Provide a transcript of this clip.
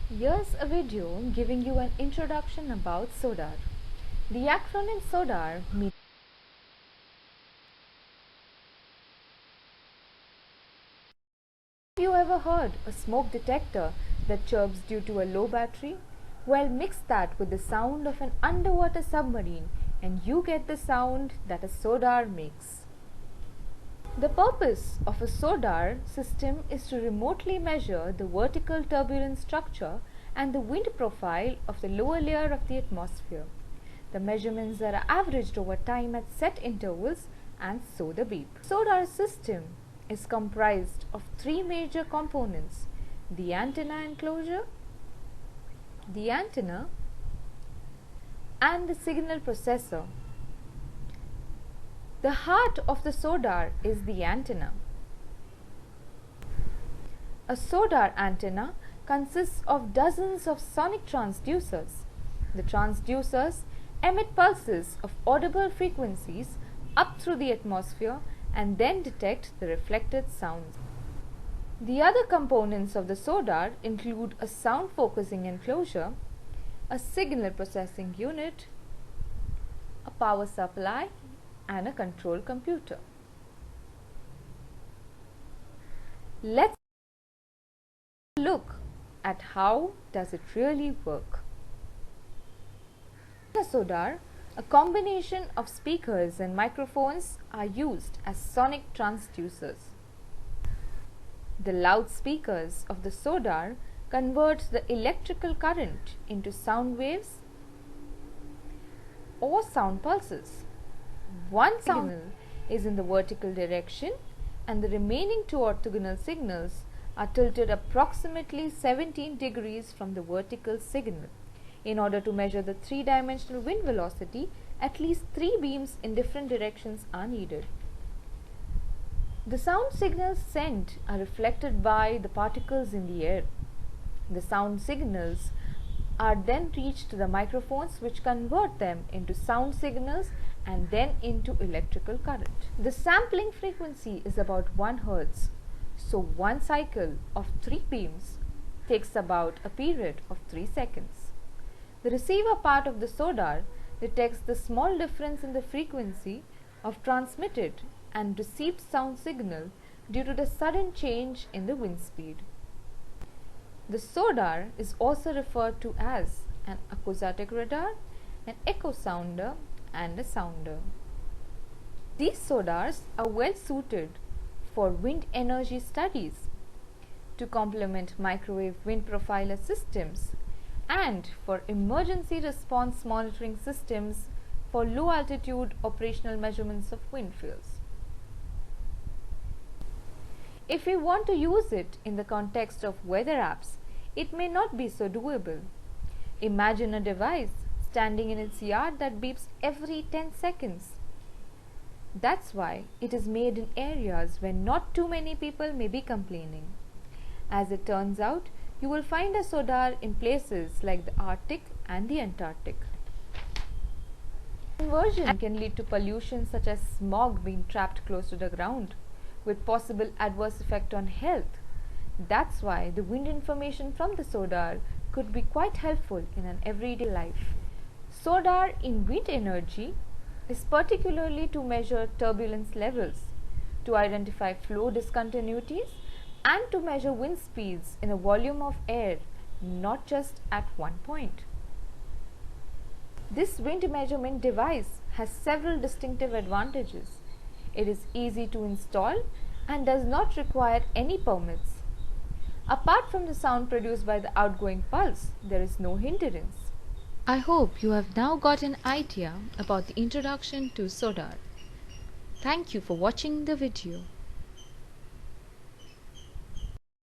Here's a video giving you an introduction about SODAR. The acronym SODAR means Have you ever heard a smoke detector that chirps due to a low battery? Well, mix that with the sound of an underwater submarine and you get the sound that a SODAR makes. The purpose of a SODAR system is to remotely measure the vertical turbulence structure and the wind profile of the lower layer of the atmosphere. The measurements are averaged over time at set intervals and so the beep. SODAR system is comprised of three major components: the antenna enclosure, the antenna, and the signal processor. The heart of the SODAR is the antenna. A SODAR antenna consists of dozens of sonic transducers. The transducers emit pulses of audible frequencies up through the atmosphere and then detect the reflected sounds. The other components of the SODAR include a sound focusing enclosure, a signal processing unit, a power supply, and a control computer. Let's look at how does it really work. In a SODAR, a combination of speakers and microphones are used as sonic transducers. The loudspeakers of the SODAR convert the electrical current into sound waves or sound pulses. One signal is in the vertical direction and the remaining two orthogonal signals are tilted approximately 17 degrees from the vertical signal. In order to measure the three-dimensional wind velocity, at least three beams in different directions are needed. The sound signals sent are reflected by the particles in the air. The sound signals are then reached to the microphones, which convert them into sound signals and then into electrical current. The sampling frequency is about 1 Hz, so one cycle of 3 beams takes about a period of 3 seconds. The receiver part of the SODAR detects the small difference in the frequency of transmitted and received sound signal due to the sudden change in the wind speed. The SODAR is also referred to as an acoustic radar, an echo sounder, and a sounder. These SODARs are well suited for wind energy studies, to complement microwave wind profiler systems, and for emergency response monitoring systems for low altitude operational measurements of wind fields. If we want to use it in the context of weather apps, it may not be so doable. Imagine a device standing in its yard that beeps every 10 seconds. That's why it is made in areas where not too many people may be complaining. As it turns out, you will find a SODAR in places like the Arctic and the Antarctic. Conversion can lead to pollution such as smog being trapped close to the ground, with possible adverse effect on health. That's why the wind information from the SODAR could be quite helpful in an everyday life. SODAR in wind energy is particularly to measure turbulence levels, to identify flow discontinuities, and to measure wind speeds in a volume of air, not just at one point. This wind measurement device has several distinctive advantages. It is easy to install and does not require any permits. Apart from the sound produced by the outgoing pulse, there is no hindrance. I hope you have now got an idea about the introduction to SODAR. Thank you for watching the video.